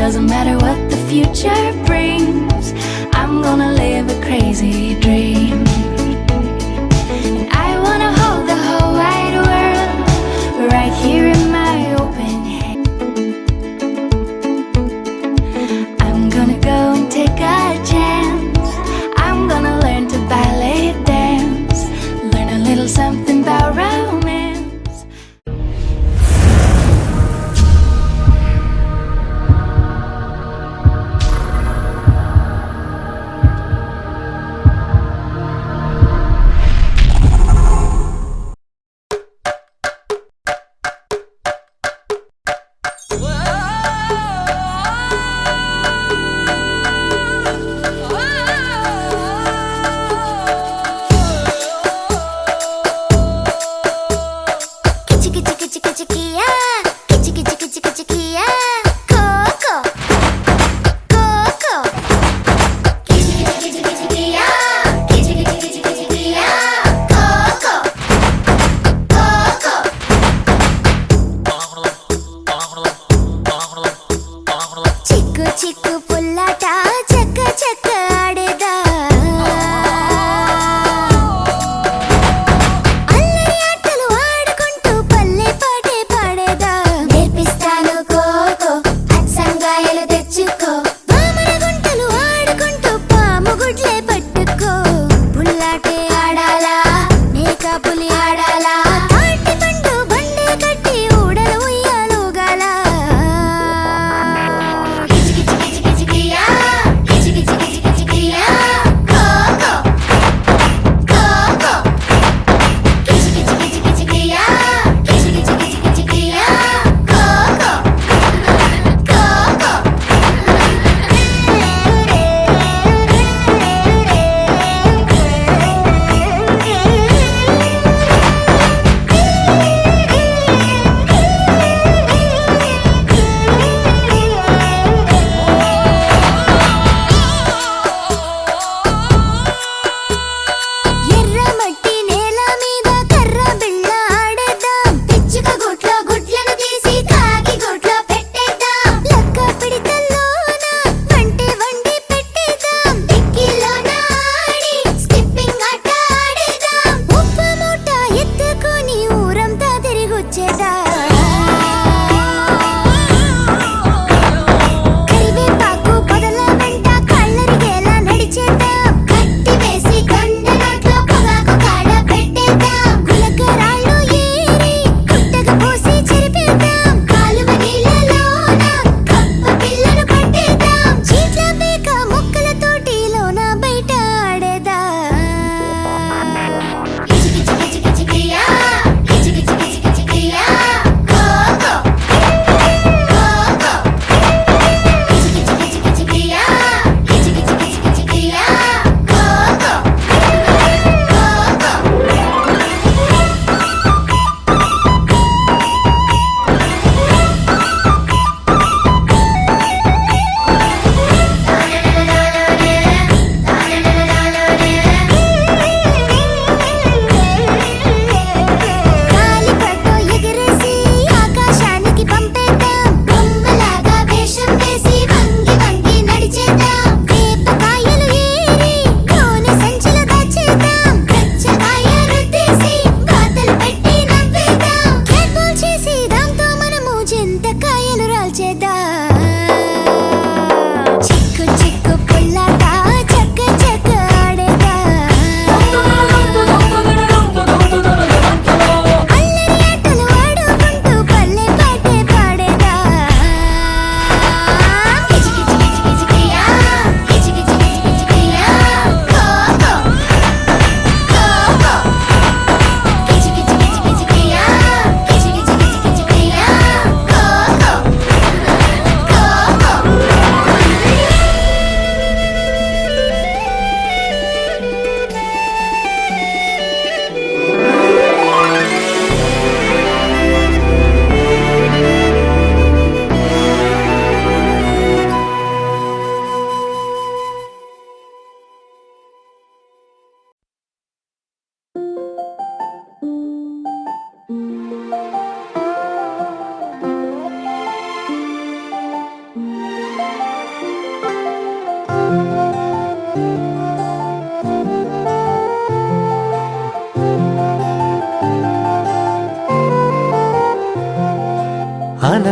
doesn't matter what the future brings. I'm gonna live a crazy dream. And I wanna hold the whole wide world right here in my open hand. I'm gonna go and take a chance. I'm gonna learn to ballet dance, learn a little something about romance. చిక్కు పుల్లాట చెక్క చెక్క ఆడేదా అల్లరి ఆటలు ఆడుకుంటూ పల్లె పాటే పాడేదా నేర్పిస్తాను కోకో అచ్చంగాయలు తెచ్చుకో వామన గుంటలు ఆడుకుంటూ పాము గుడ్లే పట్టుకో పుల్లాటే ఆడాలా మేకా పులి ఆడాలా తాటి పండు బండే కట్టి ఊడలు ఉయ్యాలుగాలా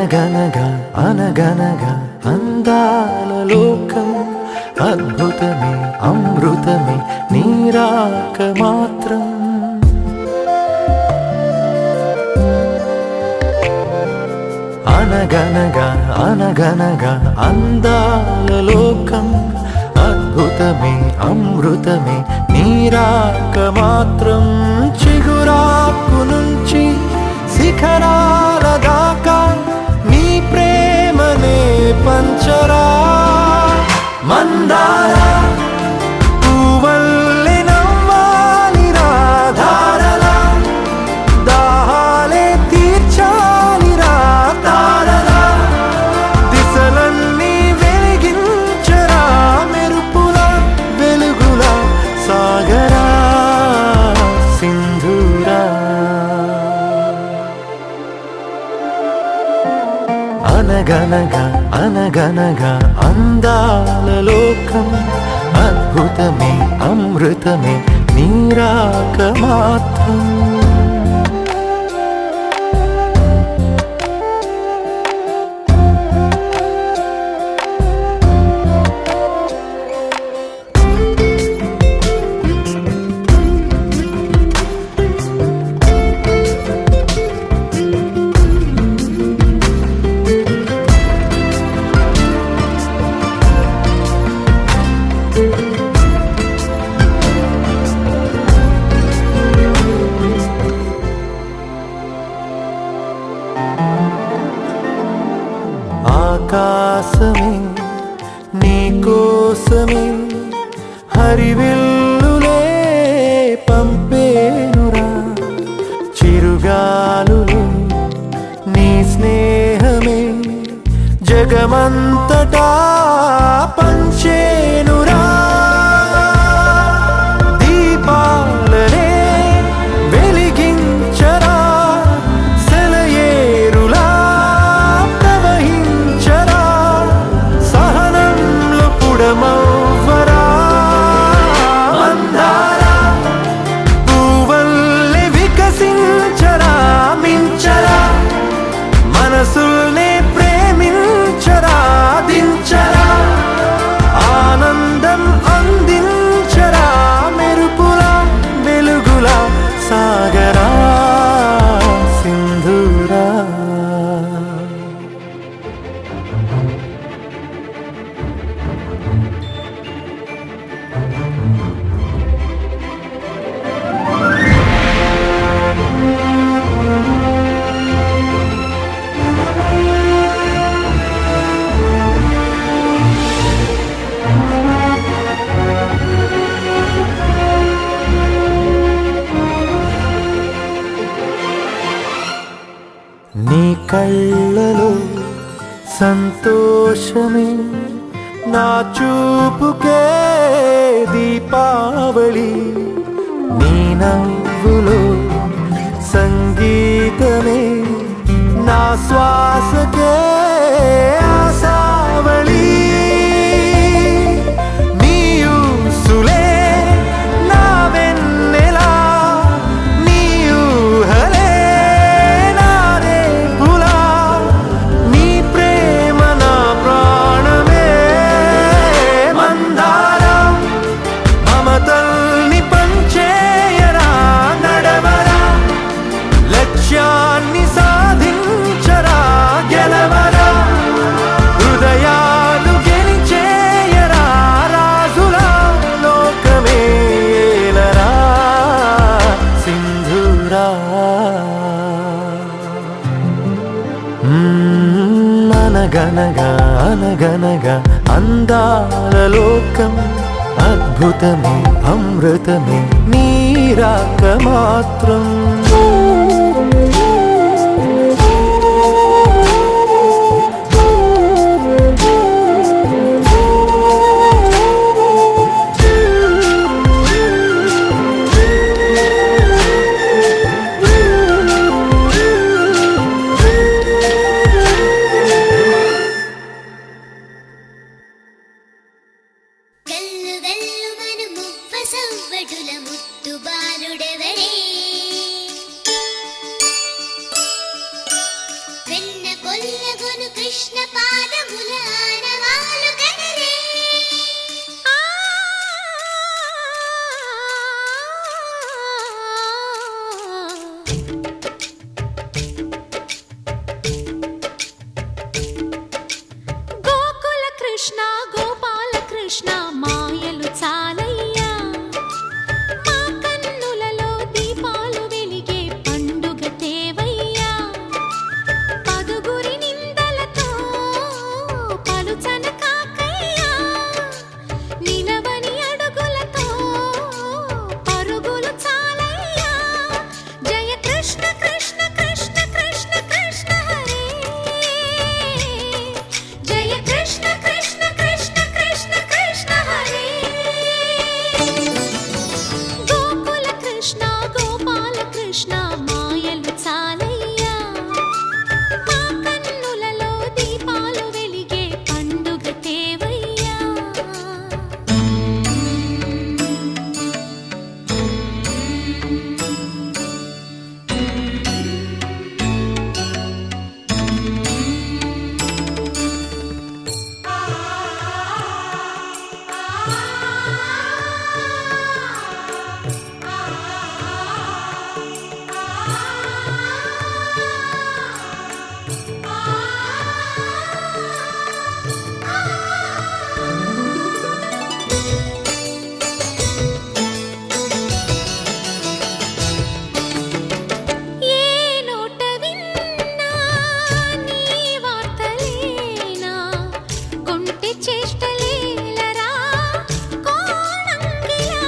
అనగనగా అనగనగా అందాల లోకం అద్భుతమే అమృతమే నీరాక మాత్రం అనగనగా అనగనగా అందాల లోకం అద్భుతమే అమృతమే నీరాక మాత్రం చిగురాకు నుంచి శిఖరాల దాకా నీ ప్రేమనే పంచరా మందార పువ్వల్లె నవ్వాలి రాధారలా దాహాలే తీర్చాలి రా తారలా దిశలన్నీ వెలిగించరా మెరుపుల వెలుగుల సాగరా సింధూరా అనగనగా అనగనగా అందాల లోకం అద్భుతమే అమృతమే నీరాక మాత్రం ఆకాశమే నీకోసమే హరివిల్లులే పంపేనురా చిరుగాలులే నీ స్నేహమే జగమంతటా పంచేనురా దీపాలనే వెలిగించరా సెలయేరులా ప్రవహించరా సహనంలో పుడమవ్వరా మందార పువ్వల్లె వికసించరా మించరా మనసుల్నే ప్రేమించరా దించరా ఆనందం అందించరా మెరుపుల వెలుగుల సాగరా సింధూరా నీ కళ్ళలో సంతోషమే నా చూపుకే దీపావళి నీ నవ్వులో సంగీతమే నా శ్వాసకే ఆశావళి నీ ఊసులే నా వెన్నెలా నీ ఊహలే నారే పులా నీ ప్రేమ నా ప్రాణమే మందార మమతల్ని పంచేయరా నడవరా లక్ష్యాన్ని సాధించరా గెలవరా హృదయాలు గెలిచేయరా రాజులా లోకమే ఏలరా సింధూరా అనగనగా అనగనగా అందాల లోకం అద్భుతమే అమృతమే నీరాక మాత్రం గల్లు గల్లు మను మువ్వ సవ్వడుల ముత్తు బాలుడెవరే చేష్టలేలరా కోణంగిలా.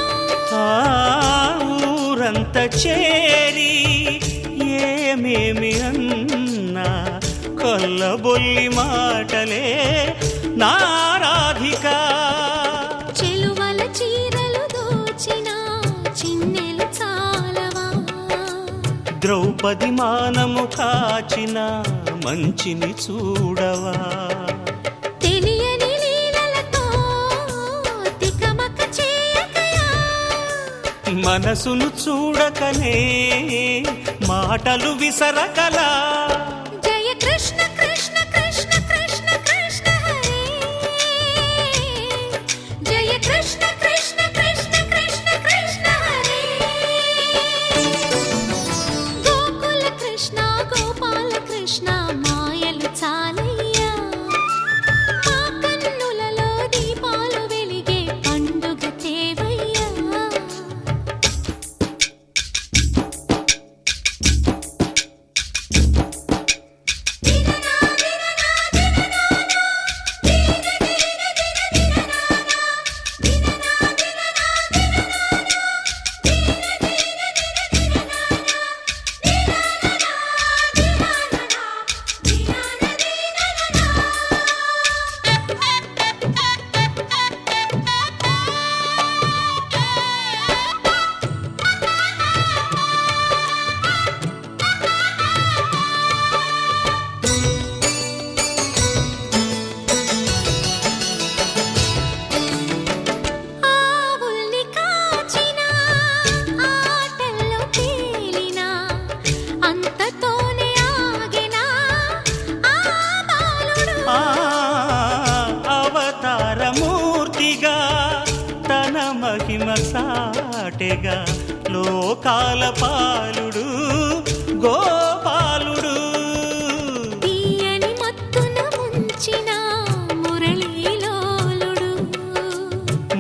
ఊరంత చేరి ఏమేమి అన్నా కొల్లబొల్లి మాటలే నారాధిక. చెలువల చీరలు దోచిన చిన్నెలు చాలవా. ద్రౌపది మానము కాచిన మంచిని చూడవా. తెలియని లీలలతో తికమక చేయకయా. మనసును చూడకనే మాటలు విసరకలా. జయ కృష్ణ కృష్ణ కృష్ణ కృష్ణ కృష్ణ హరే. జయ కృష్ణ కృష్ణ కృష్ణ కృష్ణ కృష్ణ హరే. గోకుల కృష్ణ గోపాల కృష్ణ మాయలు చాలయ్యా. మా కన్నులలో దీపాలు వెలిగే పండుగ తేవయ్యా. ఆవుల్ని కాచిన ఆటల్లో తేలిన అంతతోనే ఆగిన ఆ బాలుడు. అవతారమూర్తిగా తన మహిమ సాటెగా లోకాల పాలుడు గోపాలుడు. తీయని మత్తున ముంచిన మురళీలోలుడు.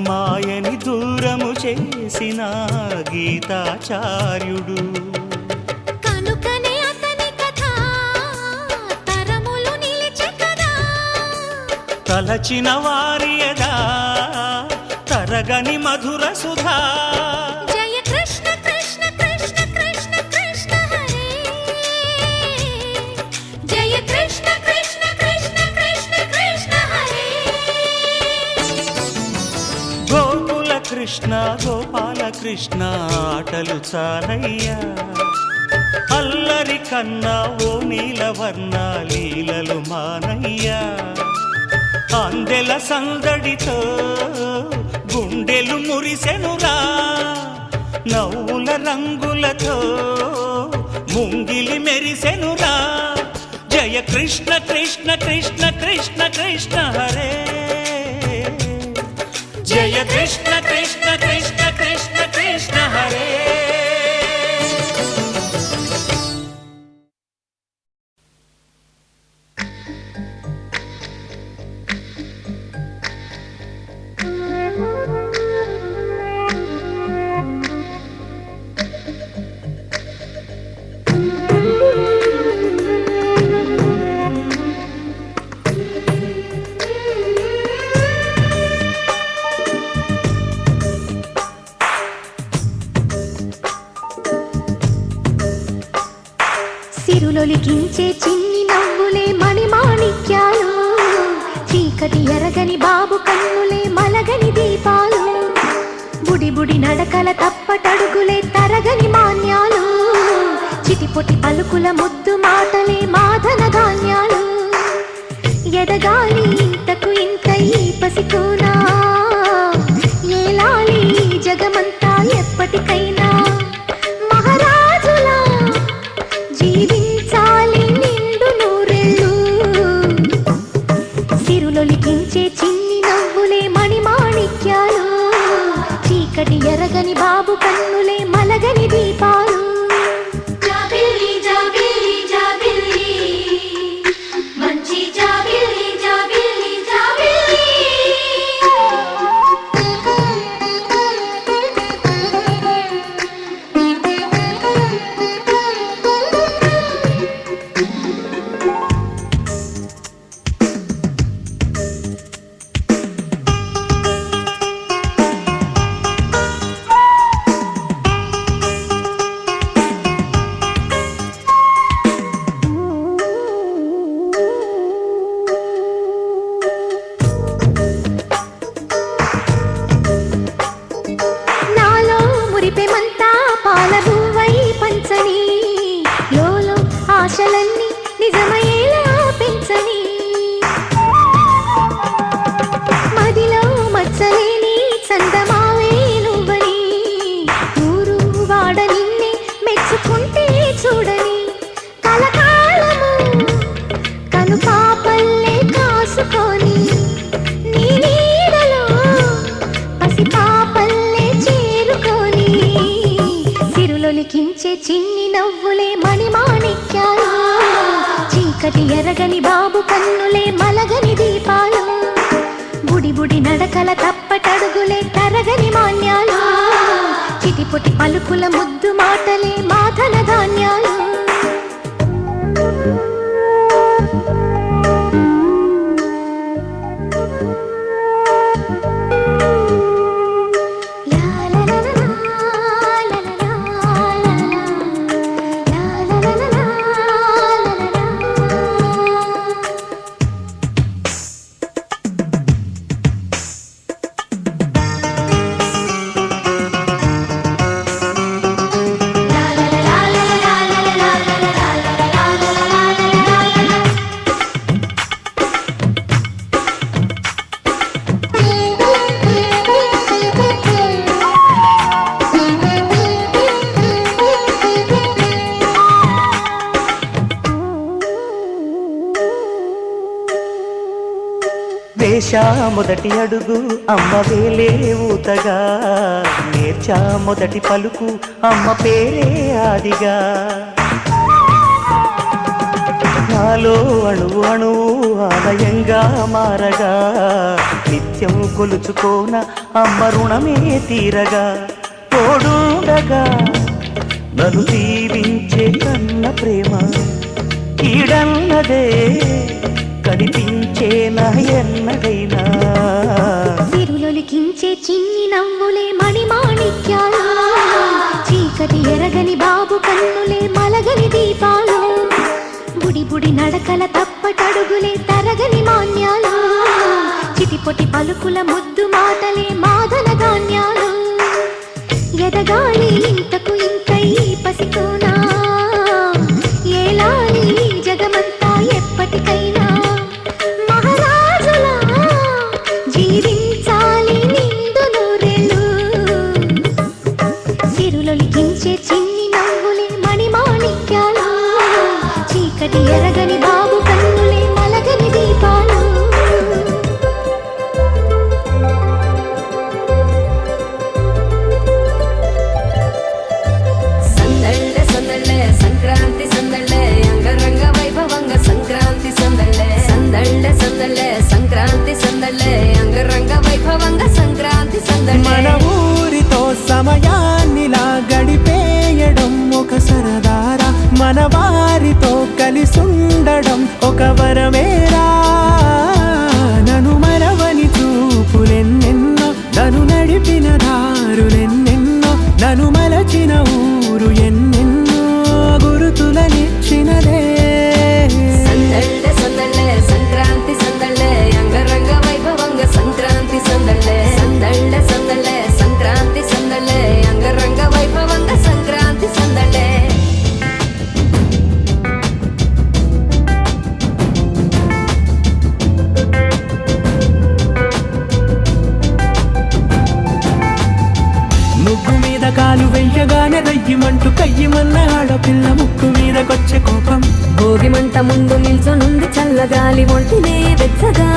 మాయని దూరము చేసిన గీతాచార్యుడు. కనుకనే అతని కథ తరములు నిలిచె కదా. తలచిన వారియదా తరగని మధుర సుధా. జయ కృష్ణ కృష్ణ కృష్ణ కృష్ణ కృష్ణ హరే. జయ కృష్ణ కృష్ణ కృష్ణ కృష్ణ కృష్ణ హరే. గోకుల కృష్ణ గోపాల కృష్ణ ఆటలు చాలయ్యా. అల్లరి కన్నా ఓ నీలవర్ణ లీలలు మానయ్యా. అందెల సందడితో గుండెలు మురిసెనురా. నవ్వుల రంగులతో ముంగిలి మెరిసెనురా. జయ కృష్ణ కృష్ణ కృష్ణ కృష్ణ కృష్ణ హరే. జయ కృష్ణ కృష్ణ కృష్ణ కృష్ణ కృష్ణ హరే. సిరులొలికించే చిన్ని నవ్వులే మణిమాణిక్యాలు. చీకటి ఎరగని బాబు కన్నులే మలగని దీపాలు. బుడి బుడి నడకల తప్పటడుగులే తరగని మాన్యాలు. చిటిపొటి పలుకుల ముద్దు మాటలే మాధన ధాన్యాలు. ఎదగాలి ఇంతకు ఇంత ఈ పసికోనా. ఏలాలి జగమంతా ఎప్పటికైనా. మహారాజులా జీవించాలి నిండు నూరెళ్ళు. సిరులొలికించే చిన్ని నవ్వులే మణిమాణిక్యాలు. చీకటి ఎరగని బాబు కన్నులే మలగని దీపాలు. జాబిల్లి జాబిల్లి జాబిల్లి మంచి జాబిల్లి జాబిల్లి జాబిల్లి. చిన్ని నవ్వులే మణిమాణిక్యాలు, చీకటి ఎరగని బాబు కన్నులే మలగని దీపాలు, బుడి బుడి నడకల తప్పటడుగులే తరగని మాన్యాలు, చిటిపొటి పలుకుల ముద్దు మాటలే మాధన ధాన్యాలు. వేశా మొదటి అడుగు అమ్మ వేలే ఊతగా, నేర్చా మొదటి పలుకు అమ్మ పేరే ఆదిగా, నాలో అణువు అణువు ఆలయంగా మారగా, నిత్యం కొలుచుకోన అమ్మ రుణమే తీరగా, తోడుండగా నన్ను దీవించే కన్న ప్రేమ ఈడన్నదే కనిపించేనా ఎన్నడైనా. సిరులొలికించే చిన్ని నవ్వులే మణిమాణిక్యాలు, చీకటి ఎరగని బాబు కన్నులే మలగని దీపాలు, బుడి బుడి నడకల తప్పటడుగులే తరగని మాన్యాలు, చిటిపొటి పలుకుల ముద్దు మాటలే మాదన ధాన్యాలు. ఎదగాలి ఇంతకు ఇంకై పసికోనా, ఏలాలి జగమంతా ఎప్పటికైనా, మహారాజులా జీవించాలి నిండు నూరేళ్ళు. సిరులొలికించే చిన్ని నవ్వులే మణిమాణిక్యాలు, చీకటి ఎరగని బాబు కన్నులే మలగని దీపాలు. సందళ్ళే సందళ్ళే సంక్రాంతి సందళ్ళే అంగరంగ వైభవంగ సంక్రాంతి సందళ్ళే, సందళ్ళే సందళ్ళే సంక్రాంతి సందళ్ళే అంగరంగ వైభవంగ సంక్రాంతి సందళ్ళే. మన ఊరితో సమయాన్నిలా గడిపేయడం ఒక సరదారా, మన వారితో కలిసుండడం ఒక వరమేరా. నన్ను మరవని చూపులెన్నెన్నో, నన్ను నడిపిన దారులెన్నెన్నో, నన్ను మలచిన ఊరు ఎన్నెన్నో గురుతులనిచ్చినదే. సందళ్ళే సందళ్ళే సంక్రాంతి సందళ్ళే అంగరంగ వైభవంగ సంక్రాంతి సందళ్ళే, సందళ్ళే సందళ్ళే సంక్రాంతి సందళ్ళే అంగరంగ వైభవంగ సంక్రాంతి సందళ్ళే. ముగ్గు మీద కాలు వెయ్యగానే రయ్యమంటూ కయ్యమన్న ఆడపిల్ల ముక్కు మీదకొచ్చే కోపం, భోగిమంట ముందు నిల్చొనుంది చల్లగాలి ఒంటినే వెచ్చగా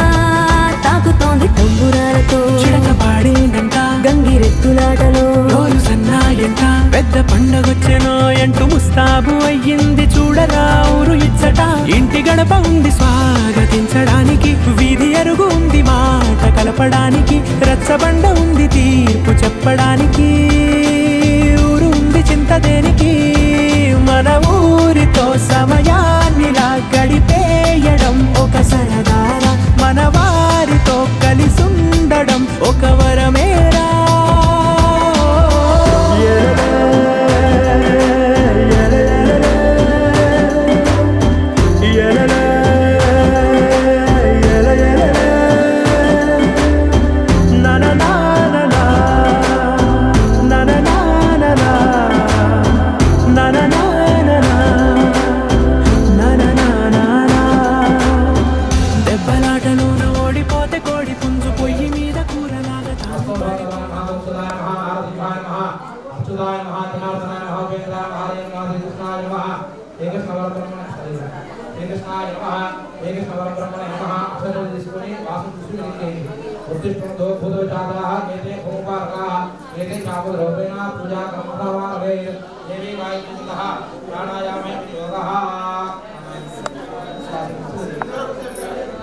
తాకుతోంది తంబురాలతో, చిడక పాడేందంట గంగిరెత్తులాటలో రోజు సన్నాయంట, పెద్ద పండగొచ్చెనో అంటూ ముస్తాబు అయ్యింది చూడరా ఊరు ఇచ్చట. ఇంటి గడప ఉంది స్వాగతించడానికి, వీధి అరుగు ఉంది మాట కలపడానికి, రచ్చబండ ఉంది తీర్పు చెప్పడానికి, ఊరు ఉంది చింత దేనికి. మన ఊరితో సమయాన్నిలా గడిపేయడం ఒక సరదారా, మన వారితో కలిసుండడం ఒక వరమేరా. దెబ్బలాటలోన ఓడిపోతే కోడి పుంజు పొయ్యి మీద కూరలాగా తీసుకొని వాసన उत्तिष्ठन्तो भूतविचाराः एते ओंकारकाः एते चापद्रव्येण पूजा कर्मधावारवे देवी गायत्रीतः प्राणायामे योगः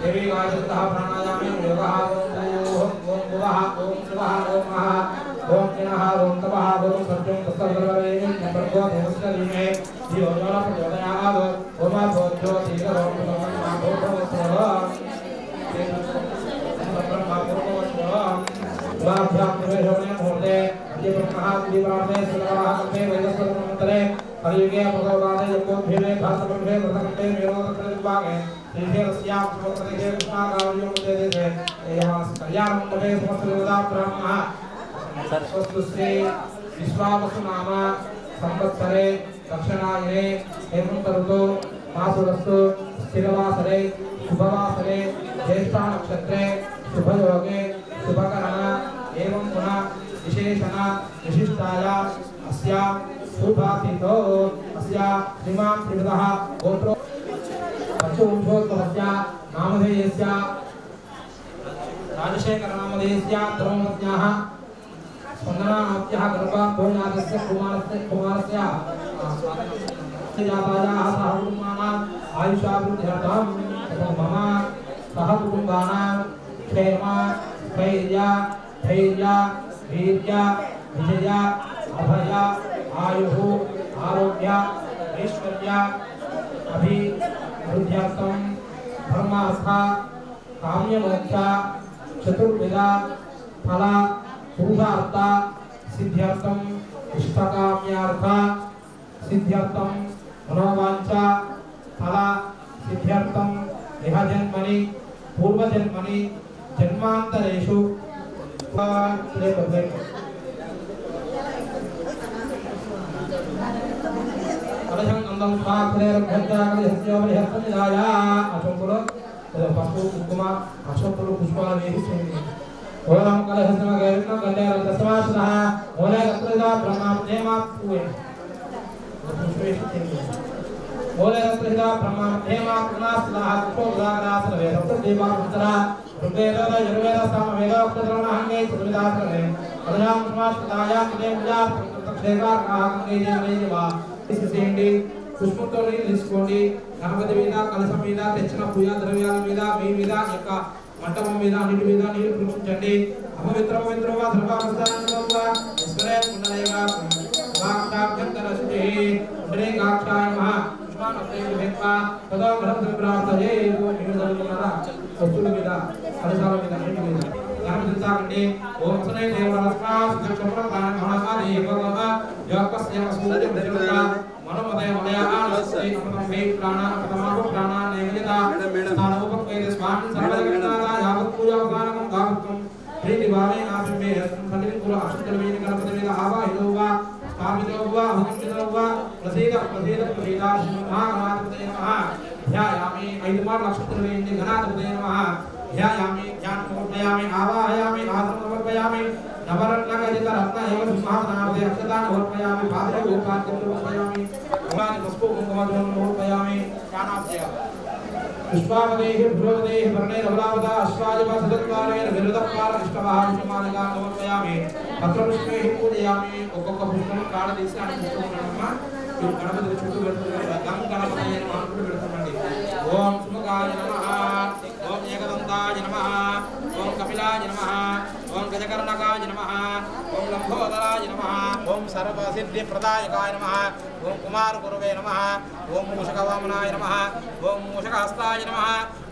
देवी गायत्रीतः प्राणायामे योगः ओम भुवः ओम शिवः ओम महः ओम जिनः ओम तपः ओम सत्यं तत्सर्ववे नमो देवस्य धीमहि धियो यो न प्रचोदयात् ओम भोज्यो धीरो कलियुगे भगवाने यज्ञोभिरे भासमभे व्रतकंडे मेरोदकरे विभागे श्रीधे रस्याम समोत्तरे कृष्णागावलियों देते एवं कल्याण मंडले समस्तदेवता ब्रह्मा स्वस्ति विश्वावसु नाम संवत्सरे दक्षिणायने हेमंत ऋतु मासुरस्तु स्थिरवासरे शुभवासरे ज्येष्ठा नक्षत्रे शुभयोगे शुभकरण एवं पुनः विशेषण विशिष्टाया अस्या शुभातीतो अस्या श्रीमान् त्रिविधः गोत्रो पशुवंशोद्भवस्य नामधेयस्य राजशेखर नामधेयस्य धर्मपत्न्याः स्पन्दनानाम्याः गर्भात् कुमारस्य जातायाः सह कुटुम्बानाम् आयुषाभिवृद्ध्यर्थं मम सह कुटुम्बानां क्षेम स्थैर्य धैर्य वीर्य विजय अभय आयुः आरोग्य ऐश्वर्य अभिवृद्ध्यर्थं धर्मार्थ काम्यमोक्ष चतुर्विध फल पुरुषार्थ सिद्ध्यर्थं इष्टकाम्यार्थ सिद्ध्यर्थं मनोवांछा फल सिद्ध्यर्थं इह जन्मनि पूर्वजन्मनि जन्मांतरेषु कलशं नंदं स्वाक्षरे रक्षाकले हस्योपरि हस्तनिधाया अशोकुल पशु कुकुमा अशोकुल पुष्पाल वेहिसेनि ओम कलहस्मगेरत्न गंडे रक्तसमासनः ओले रक्तदा ब्रह्मा देमा पूये ओले रक्तदा ब्रह्मा देमा पुनासनः कुशोदागरासन वेदं देवा पुत्रा ऋग्वेद यजुर्वेद सामवेद अक्षरणांगे सुविदासने कलशं समासनाया देवजा तक्षेकार काहंगे देवा ఇసేండి పుష్పంతో నీళ్ళు తీసుకోండి గణపతి మీద కలశం మీద తెచ్చిన పూజా ద్రవ్యాల మీద మీ మీద యొక్క మంటపం మీద అన్నిటి మీద నీళ్లు ప్రోక్షించండి అపవిత్రవా ధర్మావస్థానంగా ఈశ్వరే పుండరేగా వాక్యాభ్యంతరశుద్ధి పుండరేగాక్షాయ మహా పుష్పానప్రేమేత్వా తదో గ్రహం ప్రార్థయే మీరు జరుగుతున్నారా వస్తువుల మీద కలశాల మీద అన్నిటి మీద గణపతి తాకండి ఓం సనే దేవరస్మా సుక్షప్ర ప్రాణ మహాసాది భగవ योगस्य सूर्य प्रचोदया मनोमय मय आनस्ते अमृतं वे प्राण अमृतमापो प्राण नेमिता स्थानोपक्वेद स्वामी सर्वजगन्नाथा यावत् पूजा उदानकं गावत्वं प्रीतिभावे आत्मे संखण्डित पुर अक्षतर्वेन गणपति वेद आवाहितो वा स्थापितो वा अभिषिक्तो वा प्रसीद महागणाधिपतये नमः ध्यायामि ऐदुमार अक्षतर्वेन गणाधिपतये नमः ध्यायामि ध्यानमुपयामि आवाहयामि आसनं समर्पयामि नवरत्नगजित रत्न एव सिंहासनार्थे अक्षतान् समर्पयामि पादे गोपाद्यं समर्पयामि उमानि पुष्पो कुङ्कुमं समर्पयामि प्राणाभ्यः पुष्पावदेः भ्रुवदेः वर्णैः रवलावदा अश्वाजव सदत्वारेण विरुद्धपार इष्टमहाविष्णुमालिकां समर्पयामि पत्रपुष्पैः पूजयामि ఒక్కొక్క పుష్పం కాడ తీసి అన్ని పుష్పములమ్మ ఈ గణపతి చుట్టూ పెడుతున్నాం గం గణపతయే నమః పెడుతున్నాండి ఓం సుముఖాయ నమః ఓం ఏకదంతాయ నమః ఓం కపిలాయ నమః ఓం గజకర్ణకాయ నమః ఓం లంబోదరాయ నమః ఓం సర్వసిద్ధిప్రదాయకాయ నమః ఓం కుమారగురవే నమః ఓం మూషకవామనాయ నమః ఓం మూషకహస్తాయ నమః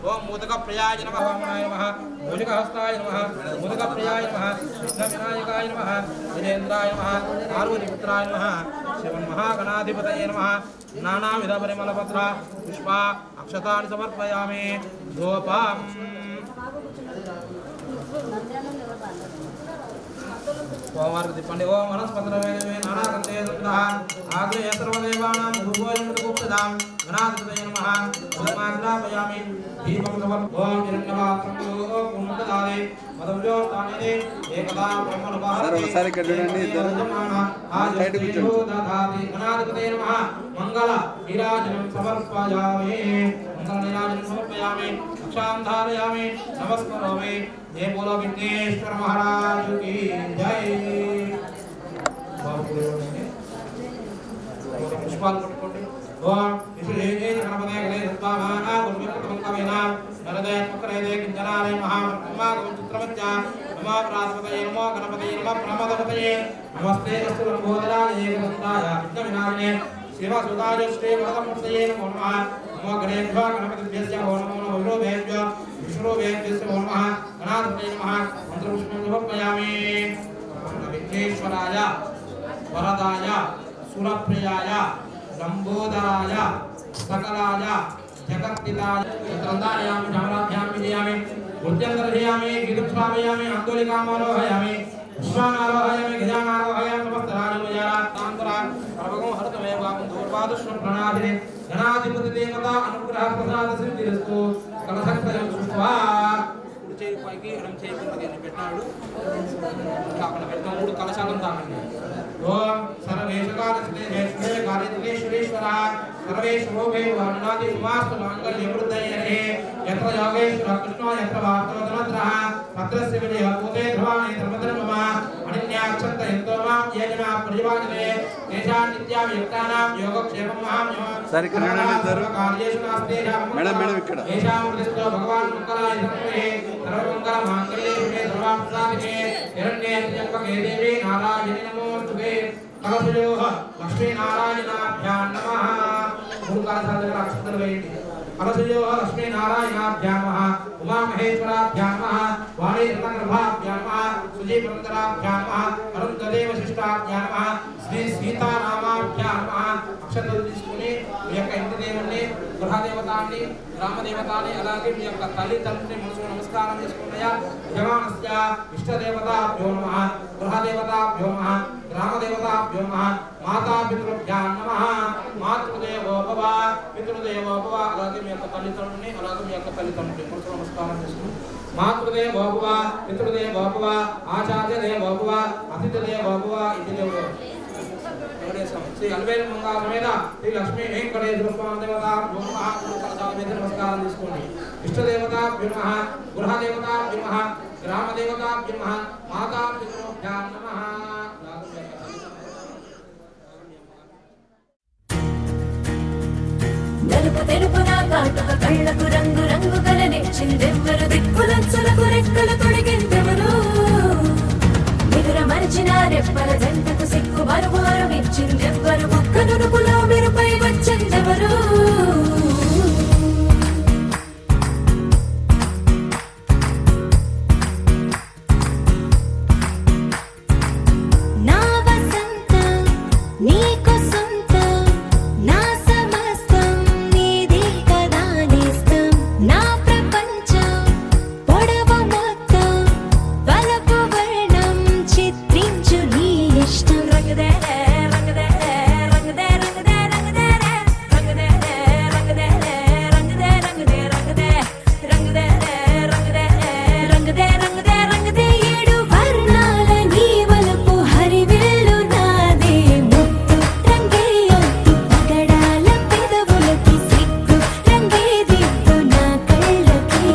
ఓం మూదకప్రియాయ నమః వామనాయ నమః మూషకహస్తాయ నమః మూదకప్రియాయ నమః విఘ్నవినాయకాయ నమః విజేంద్రాయ నమః పార్వతీపుత్రాయ నమః శివన్మహాగణాధిపతయే నమః నానావిధ పరిమళపత్ర పుష్ప అక్షతాని సమర్పయామి ధూపం ఓంవార్కు తిప్పండి ఓం వనస్పతిరవే నానాకంతే సుందః ఆగ్నేయ సర్వదేవానాం భూభోజముపదాం గణాధిపతయే నమః సమాగ్రాపయామి దీపం సమర్పయామి ఓం హిరణ్యవాత్రం ఓం పుణ్యదారే మదవ్యో తానేదే ఏకదా బ్రహ్మనుభారతి ఒకసారి కట్టండి ఇద్దరు సైడ్ కూర్చోండి గణాధిపతయే నమః మంగళ నీరాజనం సమర్పయామి మంగళ నీరాజనం సమర్పయామి दीक्षां धारयामि नमस्करोमि जय बोलो विघ्नेश्वर महाराज की जय पुष्पाలు పట్టుకోండి ఓం విశ్వేశ్వరే గణపతే గణే సత్వామానా గురుమిత్రమంకవేనా నరదే మకరేదే కింజనాలయ మహాబ్రహ్మ గోచిత్రవచ్చ నమో ప్రాతపతయే నమో గణపతయే నమో ప్రమదపతయే నమస్తే అస్తు లంబోదరాయ ఏకదంతాయ విఘ్నవినాశినే శివసుదాయ శ్రీ వరదమూర్తయే నమో నమః నమో గణేభ్యో గణపతిభ్యశ్చ నమో నమో విష్ణుభ్యో విష్ణుభ్యశ్చ నమో నమః గణాధిపతయే నమః మంత్రపుష్పం సమర్పయామి విఘ్నేశ్వరాయ వరదాయ सुरप्रियाय लंबोदराय सकलाय जगत्पिताय त्रंदायामि जामराभ्यामि विजयामि उद्यन्तर्जयामि गीतश्रावयामि आन्दोलिकामारोहयामि पुष्पानारोहयामि गजानारोहयामि समस्तराजोपचारा तान्तरा सर्वगं हरतमेवां दूर्वादुष्ण प्रणाधिने गणाधिपति देवता अनुग्रह प्रसाद सिद्धिरस्तु कलशत्रयं सुष्ठा చేయి పైకి ఎడం చేయి కిందకి పెట్టాడు అక్కడ పెట్టిన మూడు కలశాలను తాకండి ఓం సర్వేశకాలస్తే జయశ్రీ గాయత్రీశ్వరేశ్వర సర్వేశ్వరోభే వర్ణాది సుమాస్తు మాంగళ్యవృద్ధయే యత్ర యోగేశ్వర కృష్ణ యత్ర వాస్తవధనత్రః తత్రస్య విజయ భూతే ధ్రువాణి ధర్మధర్మమ అనిన్యాక్షంత ఎంతో మాం ఏజనా పరివాజనే తేషాం నిత్యాయుక్తానాం యోగక్షేమం మహాం కార్యేషు నాస్తి మేడం ఇక్కడ తేషాం కృష్ణో భగవాన్ మంగళాయ ధర్మే सर्वमंगल मांगल्ये शिवे सर्वार्थसाधिके हिरण्ये त्र्यंबके देवी नारायणी नमोस्तुते कलशयोः लक्ष्मी नारायणाभ्यां नमः ओंकार साधक अक्षर वेयंడి कलशयोः लक्ष्मी नारायणाभ्यां नमः उमा महेश्वराभ्यां नमः वाणी रत्नगर्भाभ्यां नमः सुजी पुरंदराभ्यां नमः अरुणदेव वशिष्ठाभ्यां नमः श्री सीतारामाभ्यां नमः అక్షతలు తీసుకొని మీ యొక్క ఇంటి దేవుణ్ణి గృహదేవతాన్ని గ్రామదేవతాన్ని అలాగే మీ యొక్క తల్లిదండ్రుల్ని మనసులో నమస్కారం చేసుకున్నాయా యజమానస్య ఇష్టదేవతాభ్యో నమః గృహదేవతాభ్యో నమః గ్రామదేవతాభ్యో నమః మాతాపితృభ్యాం నమః మాతృదేవో భవ పితృదేవో భవ అలాగే మీ యొక్క తల్లిదండ్రుల్ని అలాగే మీ యొక్క తల్లిదండ్రుల్ని మనసులో నమస్కారం చేసుకుని మాతృదేవో భవ పితృదేవో భవ ఆచార్యదేవో భవ అతిథిదేవో భవ ఇది దేవుడు श्री अलवेल मंगा समेत श्री लक्ष्मी वेंकटेश्वर स्वामी देवता नमः कलशावेद नमस्कारं తీసుకోండి ఇష్ట దేవత నమః గృహ దేవత నమః గ్రామ దేవత నమః మాతా పితృభ్యాం నమః నలుపు తెలుపున కాటుక కళ్ళకు రంగు రంగు కలనిచ్చిందెవ్వరు దిక్కులచ్చులకు రెక్కలు తొడిగిందెవరు నిదుర మరిచిన రెప్పల జంటకు సిక్కు మరుమారు ఇచ్చిందెవ్వరు ఒక్క నునుపులో మెరుపై వచ్చిందెవరు నా వసంతం నీకు సొంతం నా సమస్తం నీది కదా నేస్తం నా ప్రపంచం పొడవు మొత్తం వలపు వర్ణం చిత్రించు నీ ఇష్టం రంగదే రంగదే రంగదే రంగదే రంగదే రంగదే రంగదే రంగదే రంగదే రంగదే రంగదే రంగదే రంగదే రంగదే రంగదే ఏడు వర్ణాల నీ వలపు హరివిల్లు నాదే ముత్తు రంగే ఒత్తు పగడాల పెదవులకి సిగ్గు రంగే దిద్దు నా కళ్ళకి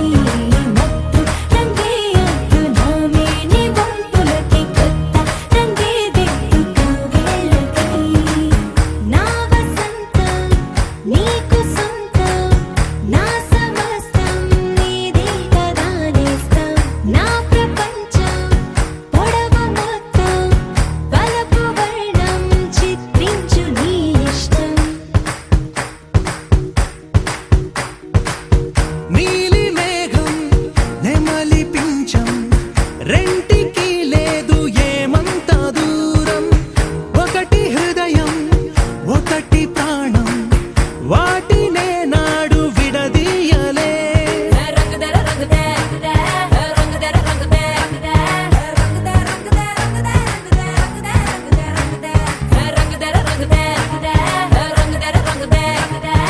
మత్తు రంగే ఒత్తు నా మేని వంపులకి కొత్త రంగే దిద్దు కౌగిళ్ళకి నా వసంతం నీకు సొంతం నా సమస్తం నీది కదా నేస్తం నా ప్రపంచం పొడవు మొత్తం వలపు వర్ణం చిత్రించు నీ ఇష్టం నీలి మేఘం నెమలి పించం రెంటికి లేదు ఏమంత దూరం ఒకటి హృదయం ఒకటి ప్రాణం వాటినే నాడు విడదీయలే రంగదే రంగదే రంగదే రంగదే రంగదే రంగదే రంగదే రంగదే రంగదే రంగదే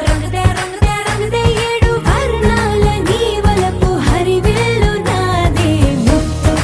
రంగదే రంగదే రంగదే ఏడు వర్ణాల నీ వలపు హరివిల్లు నాదే ముత్తు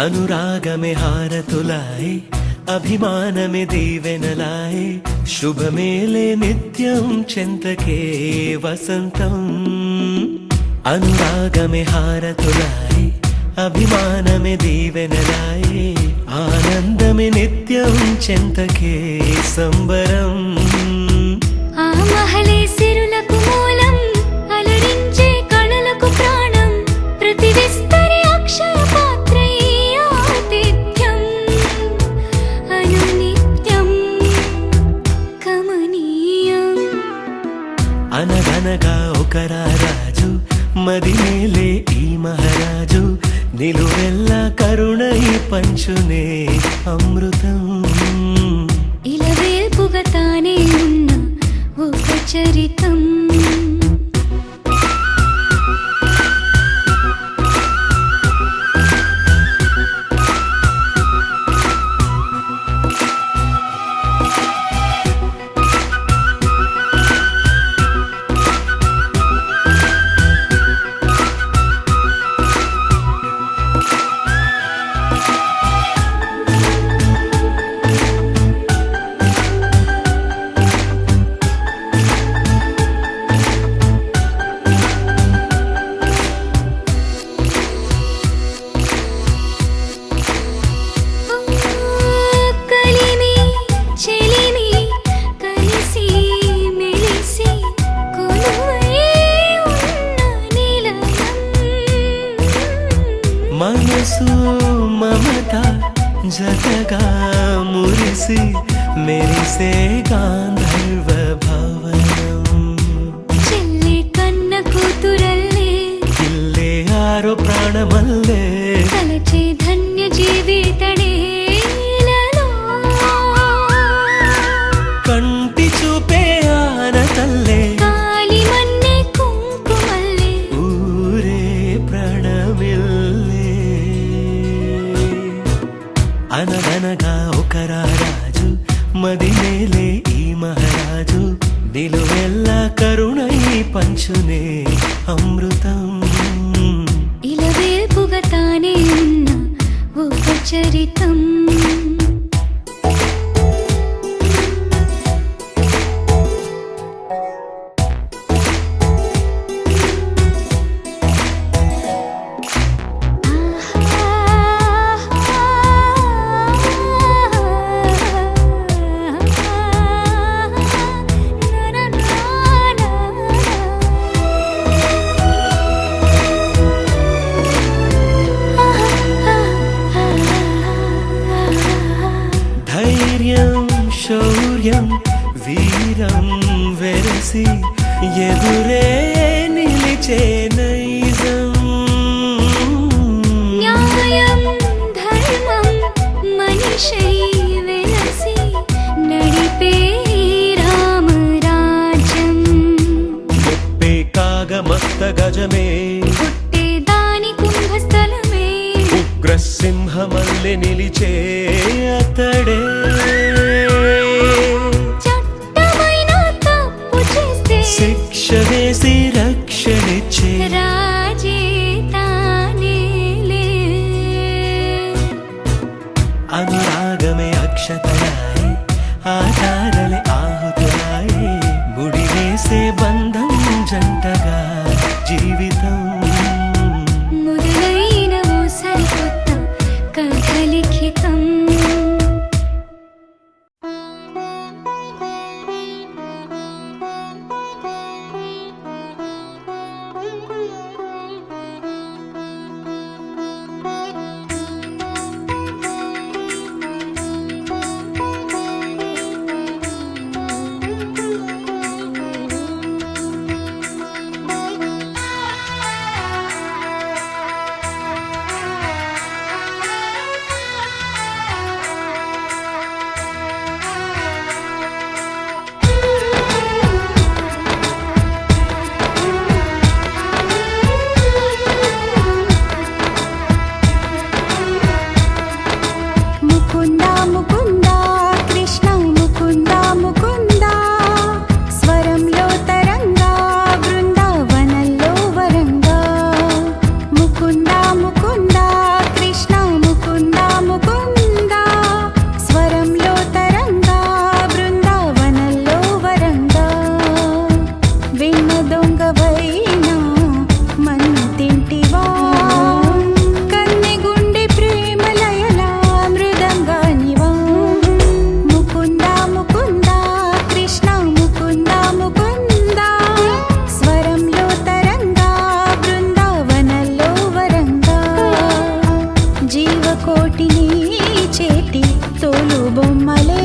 అనురాగమే హారతులాయే అభిమానమే దీవెనలాయే శుభమేలే నిత్యం చెంతకే వసంతం అనురాగమే హారతులాయే అభిమానమే దీవెనలాయే ఆనందమే నిత్యం చెంతకే సంబరం ఆ మహలే సిరులకు మూలం అలరించే కళలకు ప్రాణం ప్రతి విస్తరి అక్షయ పాత్రై ఆతిథ్యం అనునిత్యం కమనీయం అనగనగా ఒక రాజు మదిమేలే ఈ మహారాజు నిలువెల్లా కరుణై పంచునే అమృతం ఇలవేల్పుగా తానే ఉన్న ఒక చరితం కలిమి చెలిమి కలిసి మెలిసి కొలువై ఉన్న నిలయం మనసు మమత జతగా మురిసి మెరిసే గాంధర్వ భవనం చెల్లి కన్న కూతురల్లే ఇల్లే ఆరో ప్రాణమల్లే తలచే ధన్య జీవితడేలలో కంటి చూపే ఆనతల్లే కాలి మన్నే కుంకుమల్లే ఊరే ప్రణమిల్లే అనగనగా ఒక రాజు మదిమేలే ఈ మహారాజు నిలువెల్లా కరుణై పంచునే అమృతం ఇలవేల్పుగా తానే ఉన్న ఒక చరితం ధైర్యం శౌర్యం వీరం వెరసి ఎదురే నిలిచే నైజం న్యాయం ధర్మం మనిషై వెలసి నడిపే రామరాజ్యం ముప్పే కాగమస్త గజమే పుట్టే దాని కుంభస్థలమే ఉగ్రసింహమల్లె నిలిచే అతడే చట్టమైన తప్పు చేస్తే శిక్ష వేసి రక్షణిచ్చే రాజే తానేలే అనురాగమే అక్షతలాయే ఆధారలే ఆహుతులాయే ముడి వేసే బంధం జంటగా జీవితం మొదలైన ఓ సరికొత్త కథ లిఖితం నోటిని చేటి తోలు బొమ్మలే